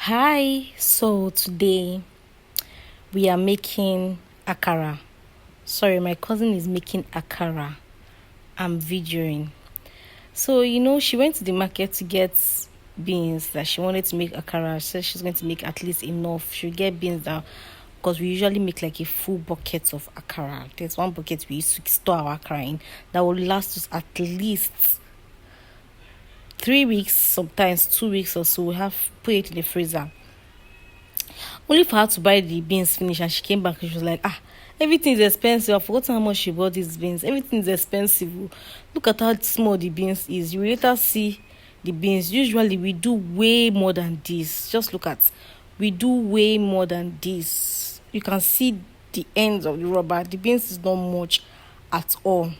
Hi, so today we are making Akara. Sorry, my cousin is making Akara. I'm videoing. So, she went to the market to get beans that she wanted to make Akara. She said she's going to make at least enough. She'll get beans that, because we usually make like a full bucket of Akara. There's one bucket we used to store our Akara in that will last us at least 3 weeks, sometimes 2 weeks or so. We have put it in the freezer. Only for her to buy the beans finish, and she came back and she was like, everything is expensive. I've forgotten how much she bought these beans. Everything is expensive. Look at how small the beans is. You will later see the beans. Usually we do way more than this. Just look at, we do way more than this. You can see the ends of the rubber. The beans is not much at all.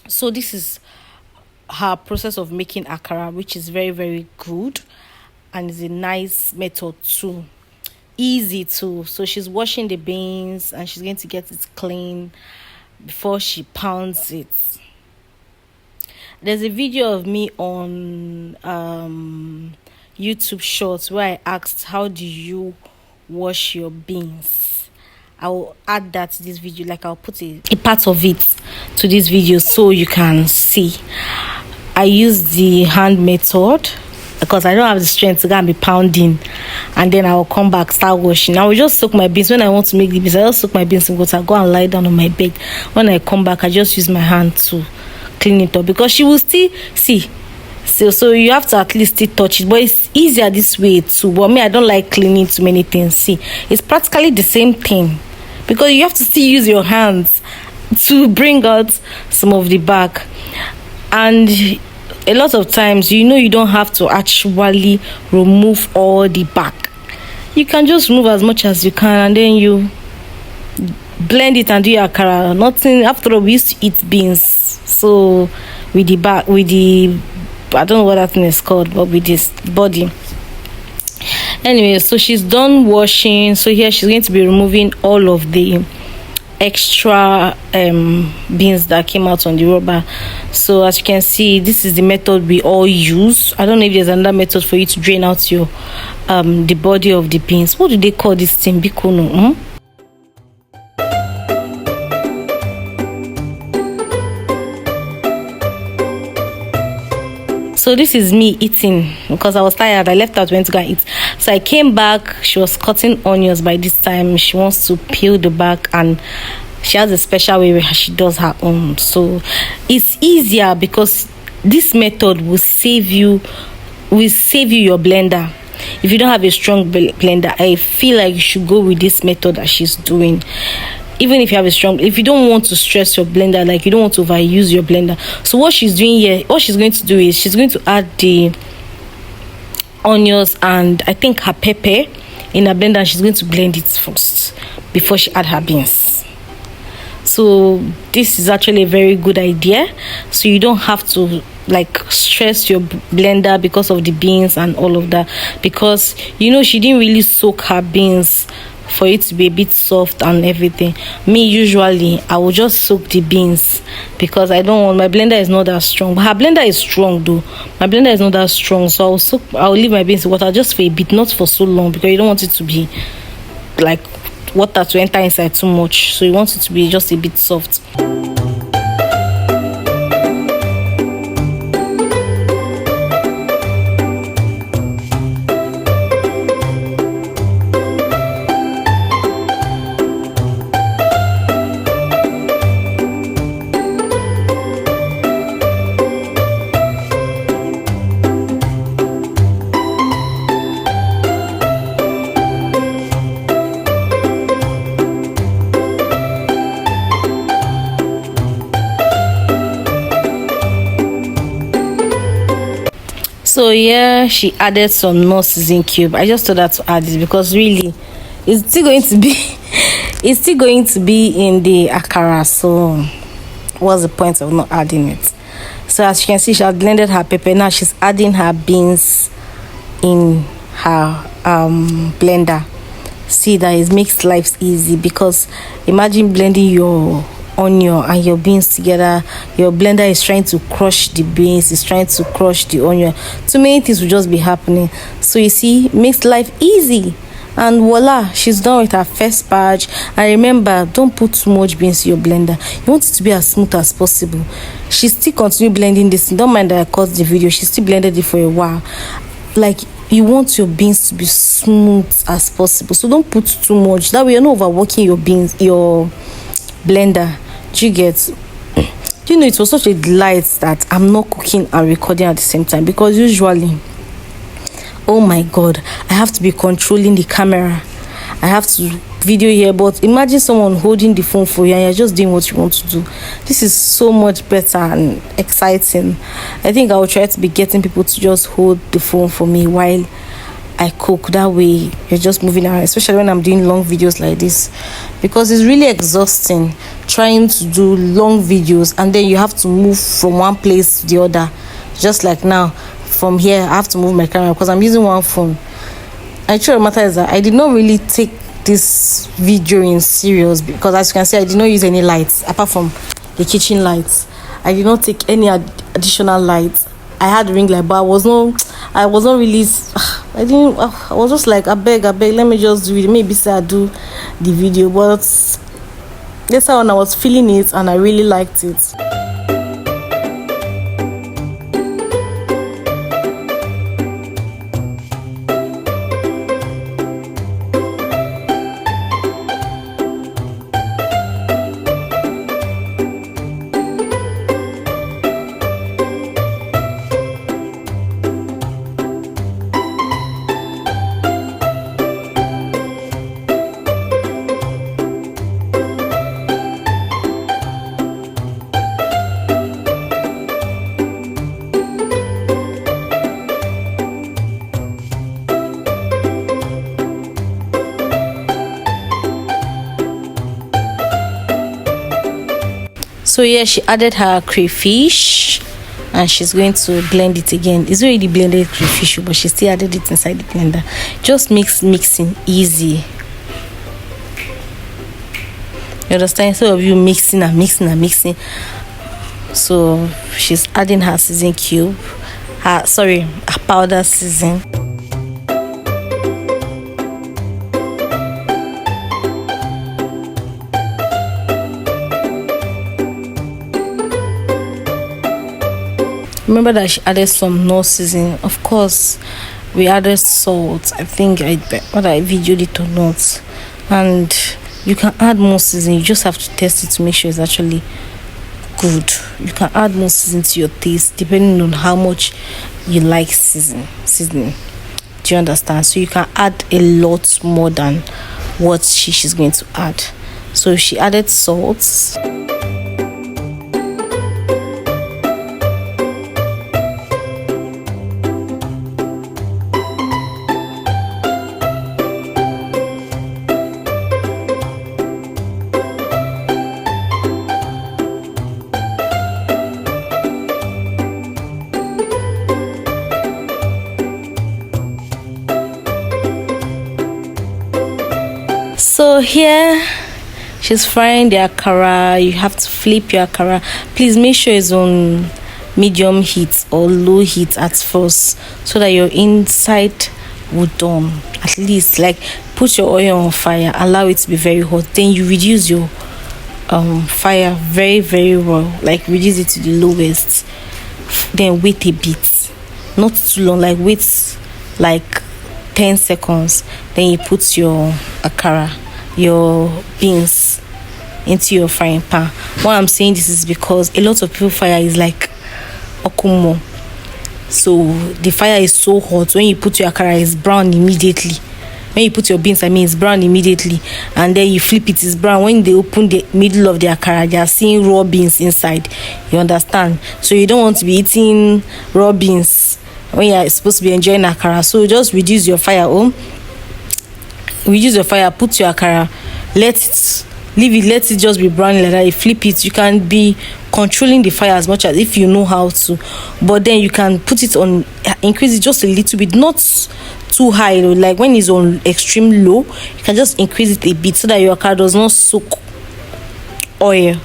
So this is her process of making Akara, which is very, very good, and is a nice method too. Easy too. So she's washing the beans and she's going to get it clean before she pounds it. There's a video of me on YouTube Shorts where I asked, how do you wash your beans? I will add that to this video. Like, I'll put a part of it to this video so you can see. I use the hand method because I don't have the strength to go and be pounding, and then I'll come back, start washing. I will just soak my beans. When I want to make the beans, I just soak my beans in water, go and lie down on my bed. When I come back, I just use my hand to clean it up, because she will still see. So you have to at least still touch it, but it's easier this way too. But me, I don't like cleaning too many things. See, it's practically the same thing, because you have to still use your hands to bring out some of the bark. And a lot of times, you don't have to actually remove all the bark. You can just remove as much as you can, and then you blend it and do your akara. Nothing. After all, we used to eat beans, so with the bark, with the, I don't know what that thing is called, but with this body. Anyway, so she's done washing. So here she's going to be removing all of the extra beans that came out on the rubber. So as you can see, this is the method we all use. I don't know if there's another method for you to drain out your the body of the beans. What do they call this thing? Bikono. So this is me eating because I was tired. I left out, went to go and eat. So I came back. She was cutting onions by this time. She wants to peel the back, and she has a special way where she does her own. So it's easier because this method will save you your blender. If you don't have a strong blender, I feel like you should go with this method that she's doing. Even if you have if you don't want to stress your blender, like you don't want to overuse your blender. So what she's doing here, what she's going to do is she's going to add the onions and I think her pepper in her blender, and she's going to blend it first before she add her beans. So this is actually a very good idea. So you don't have to like stress your blender because of the beans and all of that, because she didn't really soak her beans for it to be a bit soft and everything. Me, usually I will just soak the beans because I don't want, my blender is not that strong, but her blender is strong though. My blender is not that strong, so I'll leave my beans in water just for a bit, not for so long, because you don't want it to be like water to enter inside too much. So you want it to be just a bit soft. So yeah, she added some non-season cube. I just thought that to add it because really it's still going to be in the akara. So what's the point of not adding it? So as you can see, she has blended her pepper. Now she's adding her beans in her blender. See that it makes life easy, because imagine blending your onion and your beans together. Your blender is trying to crush the beans, it's trying to crush the onion. Too many things will just be happening. So you see, makes life easy. And voila, she's done with her first batch. And remember, don't put too much beans in your blender. You want it to be as smooth as possible. She still continue blending this. Don't mind that I cut the video. She still blended it for a while. Like, you want your beans to be smooth as possible. So don't put too much. That way you're not overworking your beans, your blender. Do you get? You know, it was such a delight that I'm not cooking and recording at the same time, because usually, oh my god, I have to be controlling the camera, I have to video here. But imagine someone holding the phone for you and you're just doing what you want to do. This is so much better and exciting. I think I will try to be getting people to just hold the phone for me while I cook. That way you're just moving around, especially when I'm doing long videos like this, because it's really exhausting trying to do long videos and then you have to move from one place to the other. Just like now, from here I have to move my camera because I'm using one phone. And the truth of the matter is that I did not really take this video in serious, because as you can see, I did not use any lights apart from the kitchen lights. I did not take any additional lights. I had ring light, but I was not really, I was just like, I beg, let me just do it. Maybe say I do the video. But that's how, when I was feeling it and I really liked it. So yeah, she added her crayfish and she's going to blend it again. It's already blended crayfish, but she still added it inside the blender. Just makes mixing easy. You understand? Instead of you mixing and mixing and mixing. So she's adding her season cube, her powder season. Remember that she added some no seasoning. Of course, we added salt. I think whether I videoed it or not. And you can add more seasoning. You just have to test it to make sure it's actually good. You can add more seasoning to your taste depending on how much you like seasoning. Do you understand? So you can add a lot more than what she's going to add. So she added salt. So here she's frying the akara. You have to flip your akara. Please make sure it's on medium heat or low heat at first, so that your inside will done. At least, like, put your oil on fire, allow it to be very hot, then you reduce your fire very, very well, like reduce it to the lowest, then wait a bit, not too long, like wait like 10 seconds, then you put your akara, your beans, into your frying pan. Why I'm saying this is because a lot of people fire is like okumo, so the fire is so hot. When you put your akara, it's brown immediately. When you put your beans, it's brown immediately, and then you flip it, it's brown. When they open the middle of the akara, they are seeing raw beans inside. You understand? So you don't want to be eating raw beans when you're supposed to be enjoying akara. So just reduce your fire. Reduce your fire, put your akara, leave it, let it just be brown like that. You flip it. You can be controlling the fire as much as if you know how to, but then you can put it on, increase it just a little bit, not too high, like when it's on extreme low. You can just increase it a bit so that your akara does not soak oil.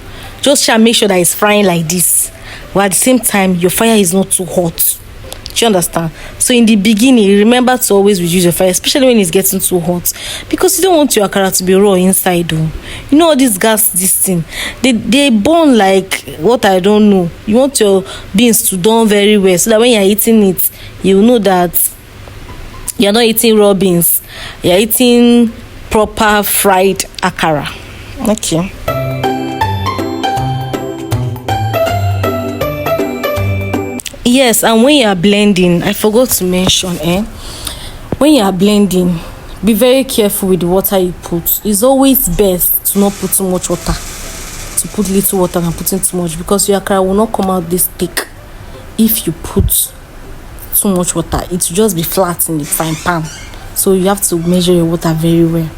Just shall make sure that it's frying like this, but at the same time your fire is not too hot. Do you understand? So in the beginning, remember to always reduce your fire, especially when it's getting too hot, because you don't want your akara to be raw inside though. You know all this gas, this thing, they burn like what, I don't know. You want your beans to done very well, so that when you're eating it, you know that you're not eating raw beans, you're eating proper fried akara. Okay. Yes, and when you are blending, I forgot to mention, when you are blending, be very careful with the water you put. It's always best to not put too much water, to put little water than putting too much, because your akara will not come out this thick. If you put too much water, it will just be flat in the frying pan. So you have to measure your water very well.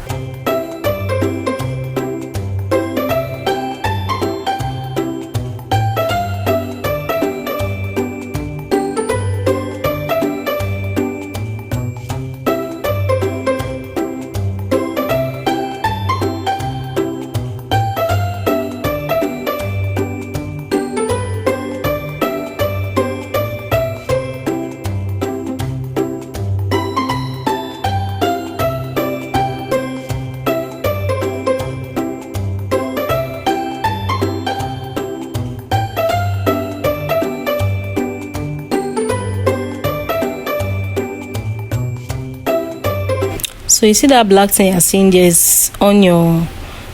So you see that black thing you're seeing there is onion.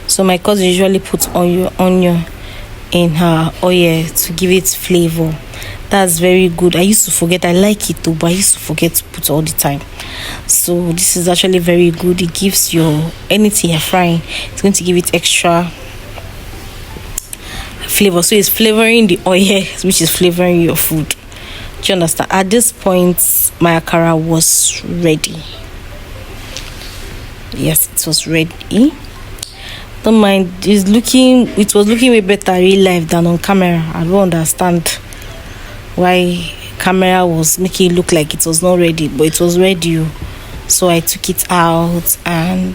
So my cousin usually puts onion in her oil to give it flavor. That's very good. I used to forget. I like it too, but I used to forget to put all the time. So this is actually very good. It gives your anything you're frying, it's going to give it extra flavor. So it's flavoring the oil, which is flavoring your food. Do you understand? At this point, my akara was ready. Yes, it was ready. Don't mind, it was looking way better real life than on camera. I don't understand why camera was making it look like it was not ready, but it was ready. So I took it out and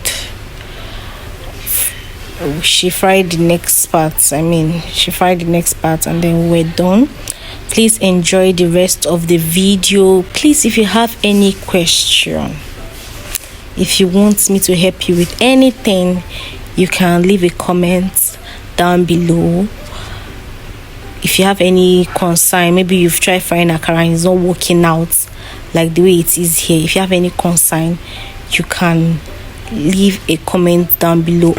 she fried the next part. And then we're done. Please enjoy the rest of the video. Please, if you have any question, if you want me to help you with anything, you can leave a comment down below. If you have any concern, maybe you've tried frying akara and it's not working out like the way it is here. If you have any concern, you can leave a comment down below.